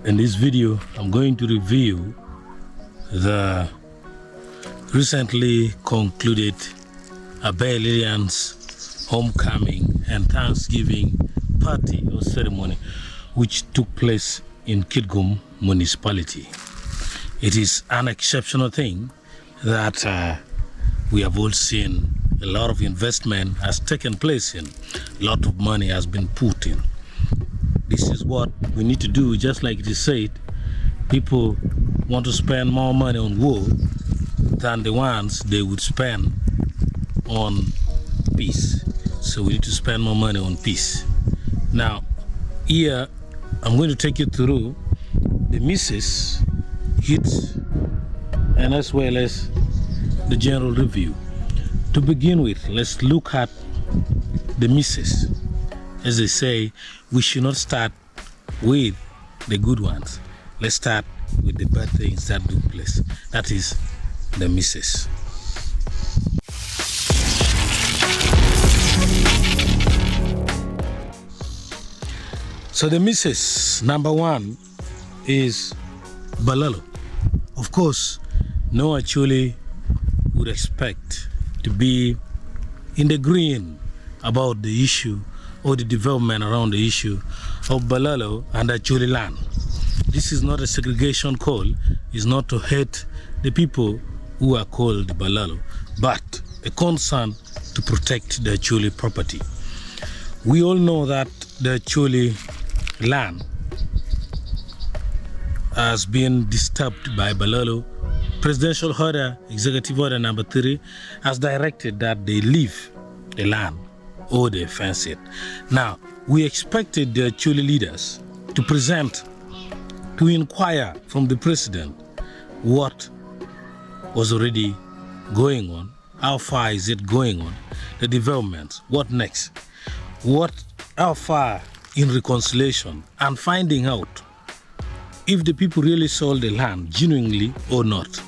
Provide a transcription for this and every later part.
In this video, I'm going to review the recently concluded Aber Lillian's homecoming and Thanksgiving party or ceremony which took place in Kitgum municipality. It is an exceptional thing that we have all seen. A lot of investment has taken place in, a lot of money has been put in. This is what we need to do, just like it is said. People want to spend more money on war than the ones they would spend on peace. So we need to spend more money on peace. Now, here I'm going to take you through the misses, hits, and as well as the general review. To begin with, let's look at the misses. As they say, we should not start with the good ones. Let's start with the bad things that took place. That is the misses. So the misses, number one is Balaalo. Of course, no Acholi would expect to be in the green about the issue or the development around the issue of Balaalo and Acholi land. This is not a segregation call. It's not to hate the people who are called Balaalo, but a concern to protect the Acholi property. We all know that the Acholi land has been disturbed by Balaalo. Presidential order, executive order number 3, has directed that they leave the land or they fence it. Now, we expected the Acholi leaders to inquire from the president what was already going on, how far is it going on, the developments, what next, how far in reconciliation, and finding out if the people really sold the land genuinely or not,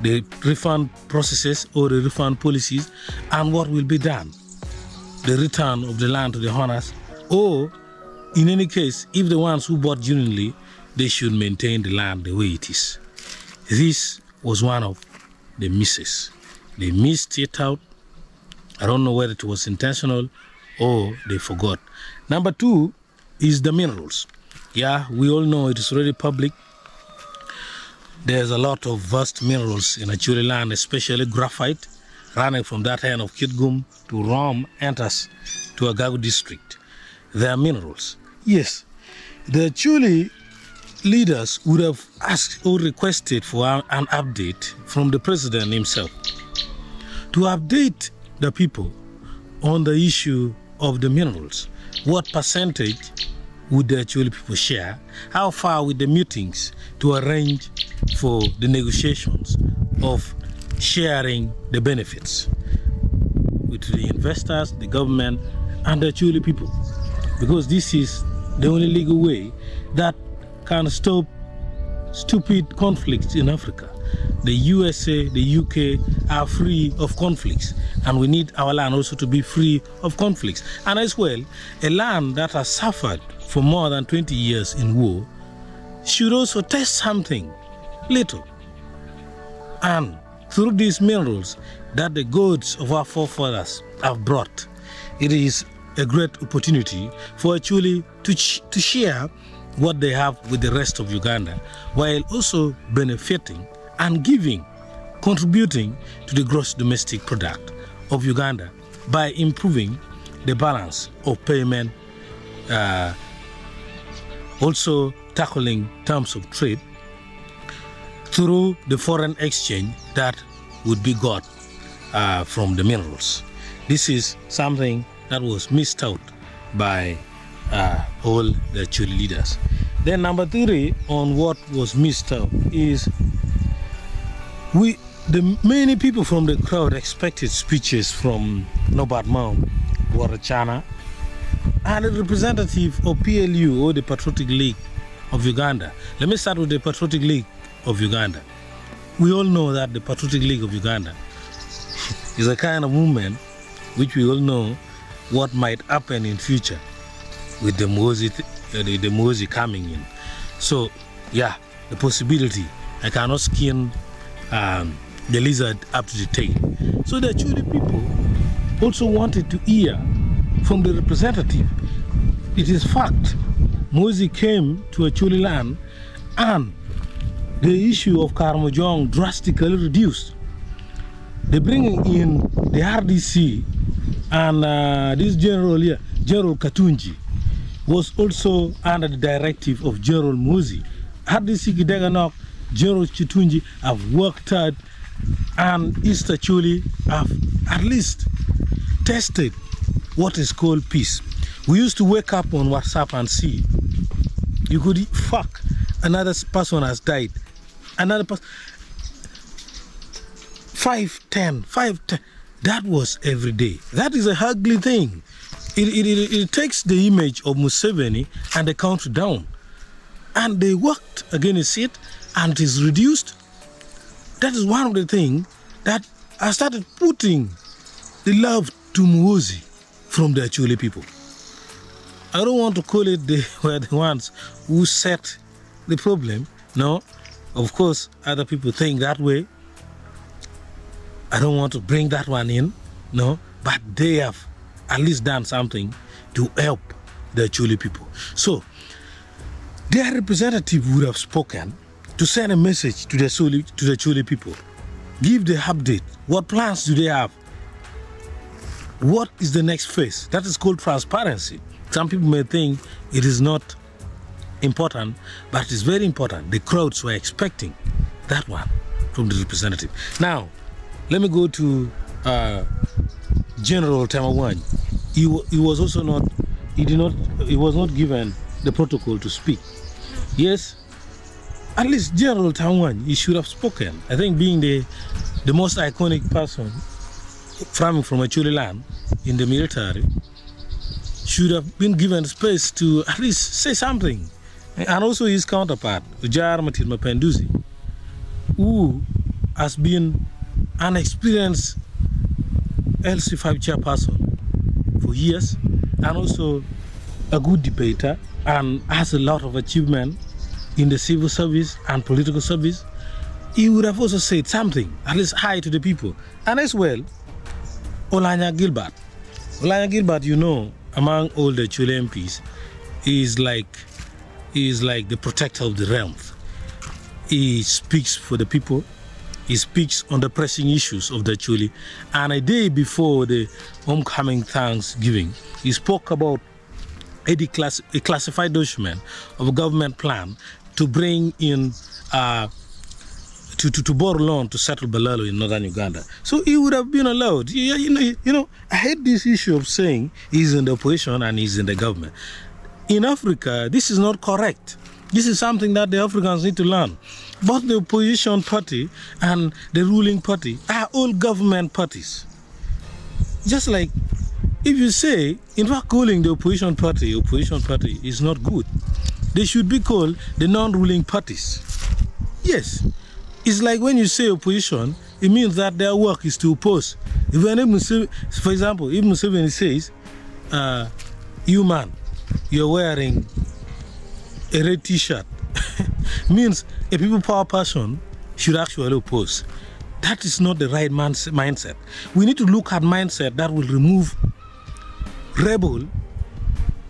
the refund processes or the refund policies, and what will be done, the return of the land to the owners, or in any case, if the ones who bought genuinely, they should maintain the land the way it is. This was one of the misses. They missed it out. I don't know whether it was intentional or they forgot. Number 2 is the minerals. Yeah, we all know it is already public. There's a lot of vast minerals in Acholi land, especially graphite, running from that end of Kitgum to Rom, enters to Agagu district. There are minerals. Yes, the Acholi leaders would have asked or requested for an update from the president himself to update the people on the issue of the minerals. What percentage would the Acholi people share? How far with the meetings to arrange for the negotiations of sharing the benefits with the investors, the government, and the Acholi people? Because this is the only legal way that can stop stupid conflicts in Africa. The USA, the UK are free of conflicts, and we need our land also to be free of conflicts. And as well, a land that has suffered for more than 20 years in war should also taste something little. And through these minerals that the gods of our forefathers have brought, it is a great opportunity for Acholi to share what they have with the rest of Uganda, while also benefiting and contributing to the gross domestic product of Uganda by improving the balance of payment, also tackling terms of trade through the foreign exchange that would be got from the minerals. This is something that was missed out by all the Acholi leaders. Then number 3 on what was missed out is the many people from the crowd expected speeches from Norbert Mao, Warachana, and a representative of PLU or the Patriotic League of Uganda. Let me start with the Patriotic League of Uganda. We all know that the Patriotic League of Uganda is a kind of movement which we all know what might happen in future with the Mozi coming in. So, yeah, the possibility. I cannot skin the lizard up to the tail. So the Acholi people also wanted to hear from the representative. It is fact, Mosi came to Acholi land and the issue of Karamojong drastically reduced. The bringing in the RDC and this general here, General Katunji, was also under the directive of General Mosi. RDC Gideganok, General Chitunji have worked hard, and East Acholi have at least tested what is called peace. We used to wake up on WhatsApp and see, you could fuck, another person has died, another person, 5, 10, that was every day. That is a ugly thing. It takes the image of Museveni and the country down. And they worked against it, and it is reduced. That is one of the things that I started putting the love to Muhozi from the Acholi people. I don't want to call it they were the ones who set the problem. No, of course, other people think that way. I don't want to bring that one in, no, but they have at least done something to help the Acholi people. So, their representative would have spoken to send a message to the Acholi people. Give the update. What plans do they have? What is the next phase? That is called transparency. Some people may think it is not important, but it is very important. The crowds were expecting that one from the representative. Now, let me go to General Tamawan. He was also not, he was not given the protocol to speak. Yes, at least General Tamawan, he should have spoken. I think being the most iconic person from Acholi land in the military, should have been given space to at least say something. And also his counterpart, Ujar Matir Mapenduzi, who has been an experienced LC5 chairperson for years, and also a good debater, and has a lot of achievement in the civil service and political service. He would have also said something, at least hi to the people. And as well, Olanya Gilbert. Olanya Gilbert, you know, among all the Acholi MPs, is like the protector of the realm. He speaks for the people. He speaks on the pressing issues of the Acholi. And a day before the homecoming Thanksgiving, he spoke about a classified document of a government plan to bring in, to borrow loan to settle Balaalo in northern Uganda. So he would have been allowed. You know, I hate this issue of saying he's in the opposition and he's in the government. In Africa, this is not correct. This is something that the Africans need to learn. Both the opposition party and the ruling party are all government parties. Just like if you say, in fact, calling the opposition party is not good. They should be called the non-ruling parties. Yes. It's like when you say opposition, it means that their work is to oppose. If for example, if Museveni says, you man, you're wearing a red t-shirt, means a people power person should actually oppose. That is not the right mindset. We need to look at mindset that will remove rebel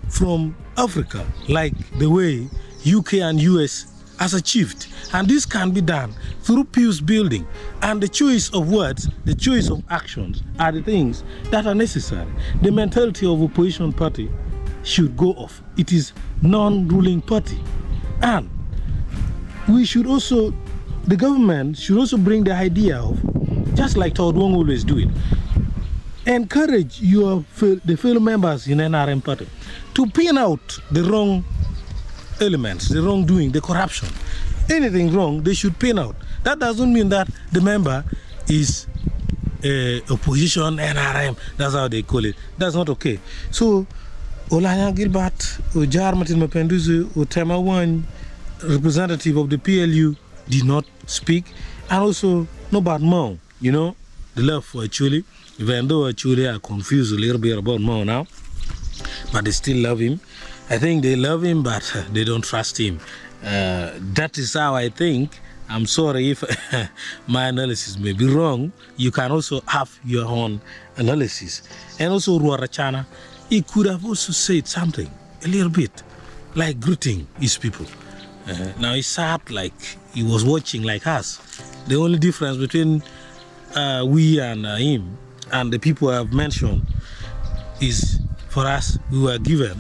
from Africa, like the way UK and US has achieved. And this can be done through peace building. And the choice of words, the choice of actions are the things that are necessary. The mentality of opposition party should go off. It is non-ruling party. And we should also, the government should also bring the idea of, just like Todd Wong always do it, encourage the fellow members in NRM party to pin out the wrong elements, the wrongdoing, the corruption. Anything wrong, they should pin out. That doesn't mean that the member is opposition, NRM, that's how they call it. That's not okay. So, Olanya Gilbert, Ujar Martin Mapenduzi, Utema One, representative of the PLU, did not speak. And also, Nobat Mao, you know, the love for Acholi, even though Acholi are confused a little bit about Mao now, but they still love him. I think they love him, but they don't trust him. That is how I think. I'm sorry if my analysis may be wrong. You can also have your own analysis. And also Ruarachana, he could have also said something a little bit, like greeting his people. Now he sat like he was watching like us. The only difference between we and him and the people I have mentioned is for us, we were given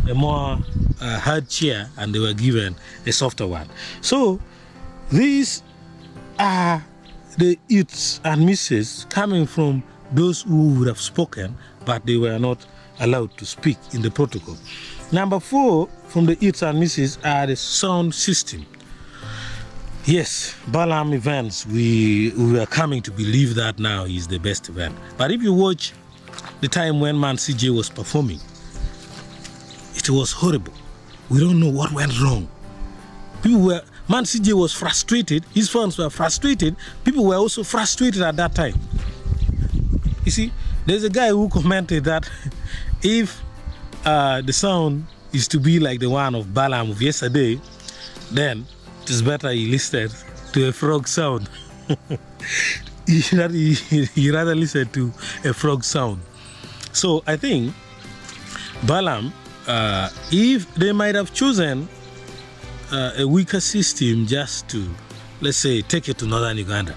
a more hard chair and they were given a softer one. So these are the youths and misses coming from those who would have spoken, but they were not allowed to speak in the protocol. Number 4 from the youths and misses are the sound system. Yes, Balam events, we are coming to believe that now is the best event. But if you watch the time when Man CJ was performing, it was horrible. We don't know what went wrong. Man CJ was frustrated, his fans were frustrated, people were also frustrated at that time. You see, there's a guy who commented that if the sound is to be like the one of Balam of yesterday, then it is better he listened to a frog sound. he rather listened to a frog sound. So I think Balam, if they might have chosen a weaker system just to, let's say, take it to northern Uganda.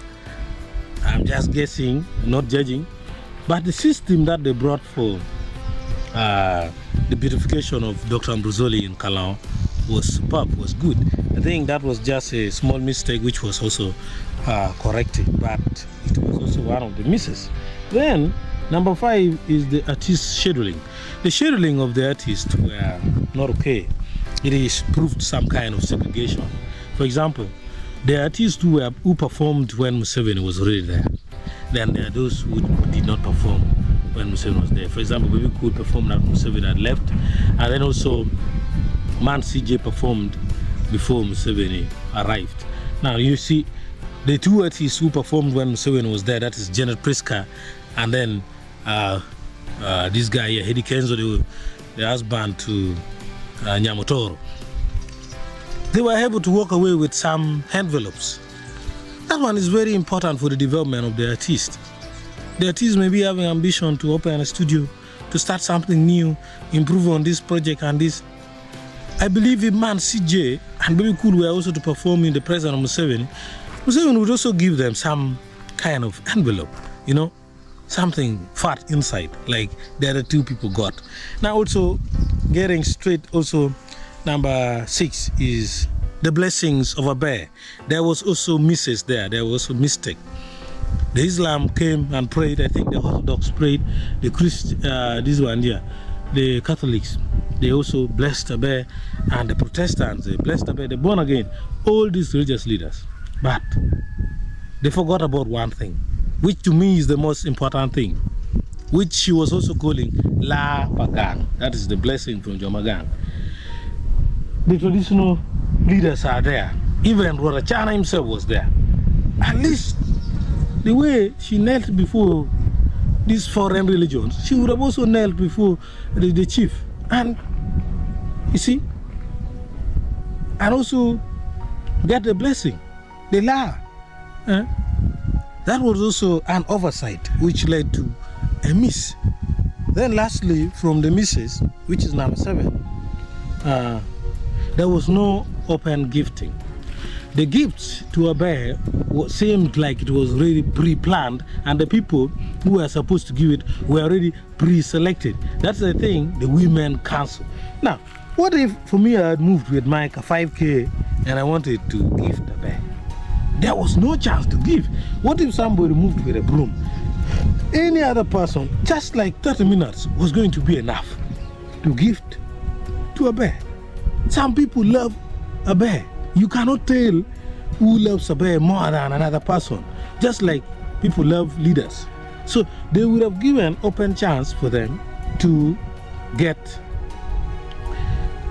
I'm just guessing, not judging. But the system that they brought for the beautification of Dr. Ambrosoli in Kalao was superb, was good. I think that was just a small mistake which was also corrected, but it was also one of the misses. Then, number 5 is the artist scheduling. The scheduling of the artists were not okay. It is proved some kind of segregation. For example, the artists who performed when Museveni was already there. Then there are those who did not perform when Museveni was there. For example, Baby could perform after Museveni had left, and then also Man CJ performed before Museveni arrived. Now you see, the 2 artists who performed when Museveni was there, that is Janet Priska, and then this guy here, Hedi Kenzo, the husband to Nyamotoro. They were able to walk away with some envelopes. That one is very important for the development of the artist. The artist may be having ambition to open a studio, to start something new, improve on this project and this. I believe if Man CJ and Baby Cool were also to perform in the presence of Museveni, Museveni would also give them some kind of envelope, you know, something fat inside, like the other 2 people got. Now also, getting straight, also number 6 is the blessings of Aber. There was also misses there, there was also mistake. The Islam came and prayed, I think the Orthodox prayed, the this one here, the Catholics, they also blessed Aber, and the Protestants, they blessed Aber, the born again, all these religious leaders. But they forgot about one thing, which to me is the most important thing, which she was also calling La Bagang. That is the blessing from Jomagang. The traditional leaders are there. Even Rorachana himself was there. At least the way she knelt before these foreign religions, she would have also knelt before the chief. And you see, and also get the blessing, the La. That was also an oversight which led to a miss. Then lastly, from the misses, which is number 7, there was no open gifting. The gifts to Aber seemed like it was already pre-planned, and the people who were supposed to give it were already pre-selected. That's the thing the women cancel. Now, what if for me I had moved with Mike a 5K and I wanted to gift Aber? There was no chance to give. What if somebody moved with a broom? Any other person, just like 30 minutes was going to be enough to gift to Aber. Some people love Aber. You cannot tell who loves Aber more than another person, just like people love leaders. So they would have given open chance for them to get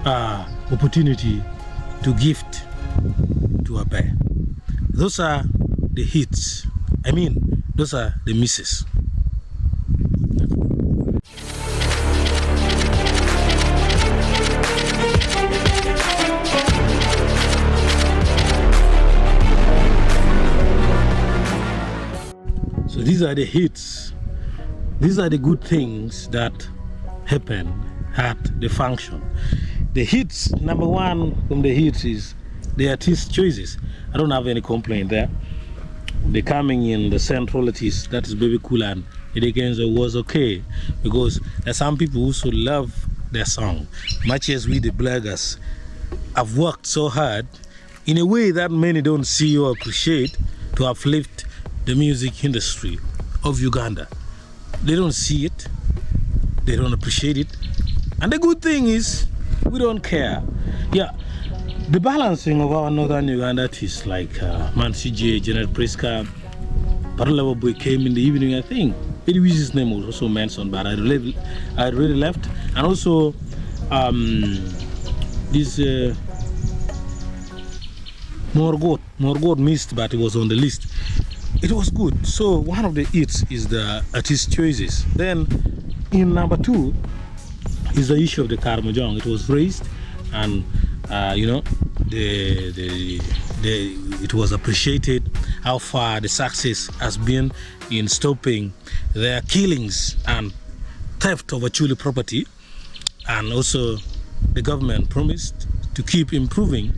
opportunity to gift to Aber. Those are the hits. I mean, those are the misses. these are the hits. These are the good things that happen at the function. The hits, number one from the hits is the artist choices. I don't have any complaint there. The coming in, the central artist, that is Baby Cool and Edekenzo was okay, because there are some people who also love their song, much as we the bloggers have worked so hard in a way that many don't see or appreciate to uplift the music industry of Uganda. They don't see it, they don't appreciate it, and the good thing is we don't care. Yeah, the balancing of our northern Uganda artists like Mansije, Janet Priska, Balaalo Boy came in the evening, I think. Edwiz's name was also mentioned, but I really left. And also this Morgoth missed, but it was on the list. It was good. So one of the hits is the artist choices. Then in number 2 is the issue of the Karmojong. It was raised, and it was appreciated how far the success has been in stopping their killings and theft of Acholi property, and also the government promised to keep improving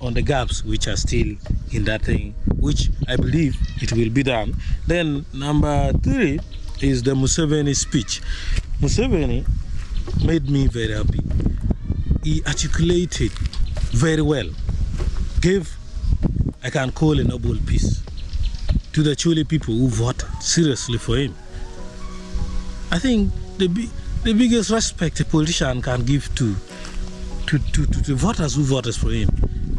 on the gaps which are still in that thing, which I believe it will be done. Then number 3 is the Museveni speech. Museveni made me very happy. He articulated very well, gave, I can call a noble peace to the Acholi people who voted seriously for him. I think the biggest respect a politician can give to the voters who voted for him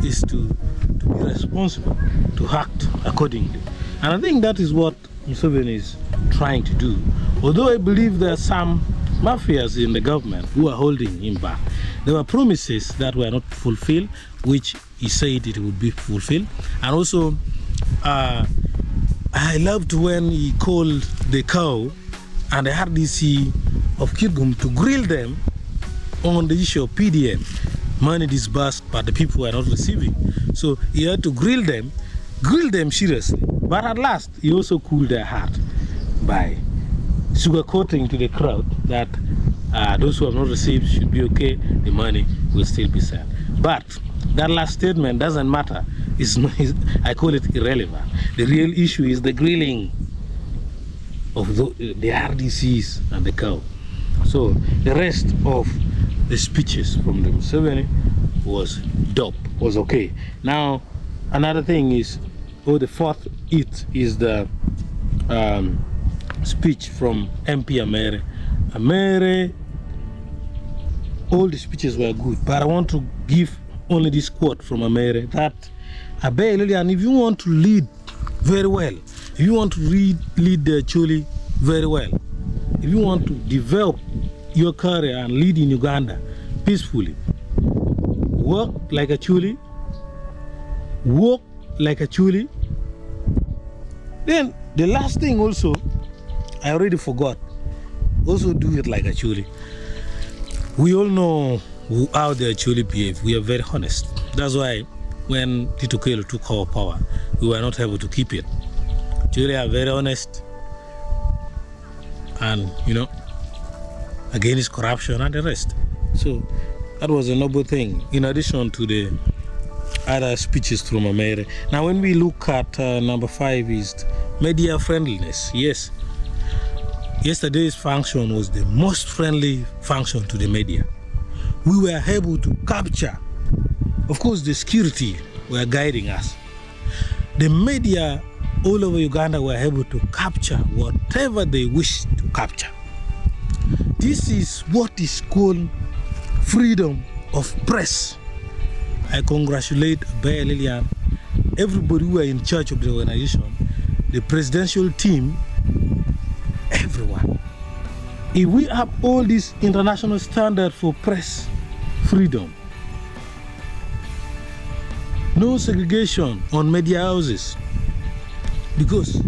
is to be responsible, to act accordingly. And I think that is what Museveni is trying to do. Although I believe there are some mafias in the government who are holding him back. There were promises that were not fulfilled, which he said it would be fulfilled. And also, I loved when he called the cow and the RDC of Kirgum to grill them on the issue of PDM, money disbursed but the people were not receiving. So he had to grill them seriously. But at last, he also cooled their heart by sugarcoating to the crowd that those who have not received should be okay, the money will still be sent. But that last statement doesn't matter. I call it irrelevant. The real issue is the grilling of the RDCs and the cow. So the rest of the speeches from the Museveni was dope, was okay. Now another thing is, the 4th hit is the speech from MP Amere. Amere, all the speeches were good, but I want to give only this quote from Amere, that Aber, Lillian, if you want to lead very well, if you want to lead the Acholi very well, if you want to develop your career and lead in Uganda peacefully, work like Acholi, walk like Acholi. Then the last thing also, I already forgot, also do it like Acholi. We all know how the Acholi behave. We are very honest. That's why when Tito Kelo took our power, we were not able to keep it. Acholi are very honest, and against corruption and the rest. So that was a noble thing, in addition to the other speeches from Amere. Now when we look at number 5 is media friendliness. Yes, yesterday's function was the most friendly function to the media. We were able to capture, of course the security were guiding us. The media all over Uganda were able to capture whatever they wish to capture. This is what is called freedom of press. I congratulate Aber, Lillian, everybody who are in charge of the organization, the presidential team, everyone. If we have all this international standard for press freedom, no segregation on media houses, because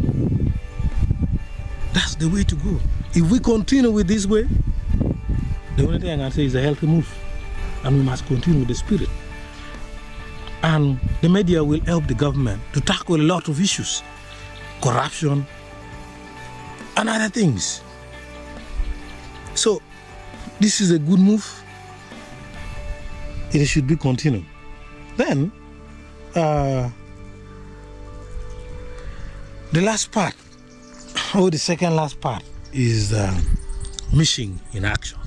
that's the way to go. If we continue with this way, the only thing I can say is a healthy move, and we must continue with the spirit. And the media will help the government to tackle a lot of issues: corruption, and other things. So this is a good move. It should be continued. Then the last part, or the second last part, is mission in action.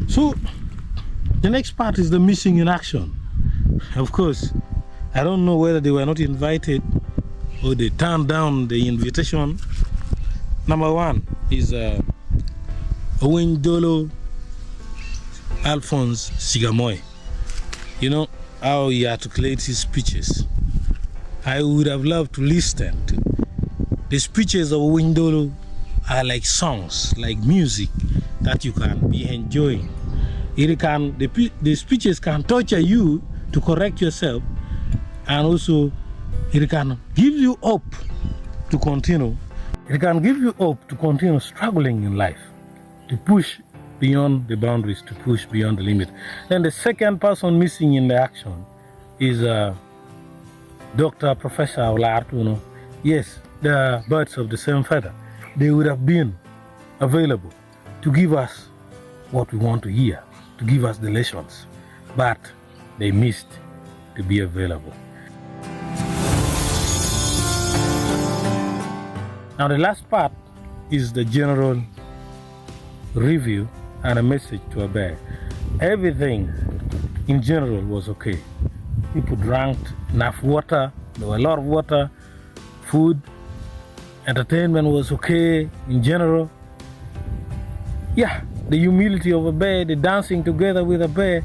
So the next part is the mission in action. Of course, I don't know whether they were not invited or they turned down the invitation. Number one is Owendolo Alphonse Sigamoy. You know how he articulates his speeches. I would have loved to listen to the speeches of Owendolo. Are like songs, like music that you can be enjoying. The speeches can torture you to correct yourself, and also it can give you hope to continue. It can give you hope to continue struggling in life, to push beyond the boundaries, to push beyond the limit. Then the second person missing in the action is Dr. Professor Alur. Yes, they are birds of the same feather. They would have been available to give us what we want to hear, to give us the lessons, but they missed to be available. Now the last part is the general review and a message to Aber. Everything in general was okay. People drank enough water, there was a lot of water, food, entertainment was okay in general. Yeah, the humility of Aber, the dancing together with Aber,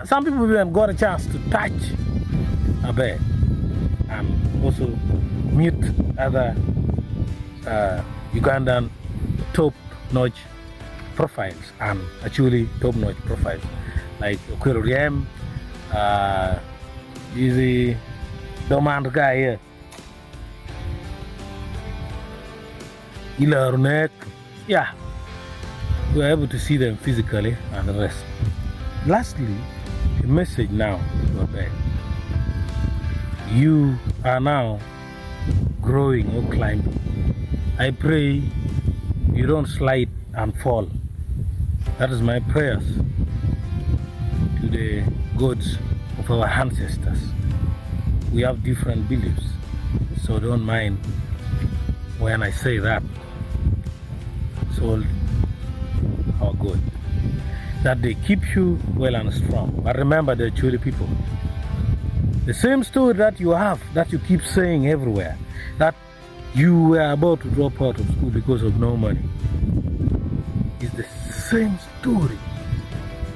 some people even got a chance to touch Aber and also meet other Ugandan top-notch profiles and actually top-notch profiles like Okwero, Easy, Domand guy here. Yeah, we were able to see them physically and the rest. Lastly, a message now to Aber. You are now growing or climbing. I pray you don't slide and fall. That is my prayers to the gods of our ancestors. We have different beliefs, so don't mind when I say that. So our God, that they keep you well and strong. But remember, they're truly people. The same story that you have, that you keep saying everywhere, that you were about to drop out of school because of no money, is the same story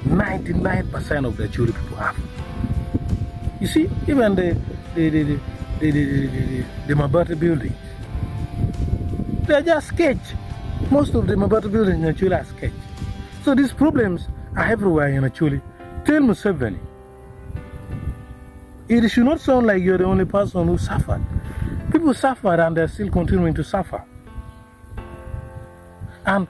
99% of the Acholi people have. You see, even the Mabata buildings, they're just sketch. Most of the Mabata buildings in Acholi are sketch. So these problems are everywhere in Acholi. Tell Museveni, it should not sound like you're the only person who suffered. People suffered and they're still continuing to suffer. And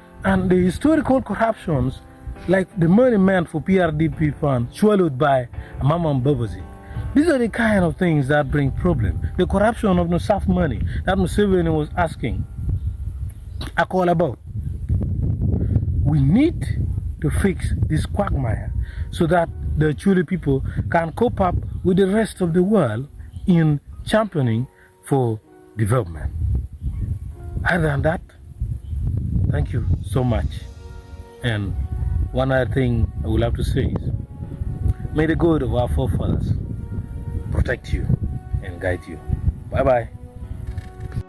the historical corruptions, like the money meant for PRDP funds, swallowed by Mama Mbabazi, these are the kind of things that bring problems. The corruption of the soft money that Museveni was asking a call about. We need to fix this quagmire so that the Acholi people can cope up with the rest of the world in championing for development. Other than that, thank you so much. And one other thing I would love to say is, may the God of our forefathers protect you and guide you. Bye-bye.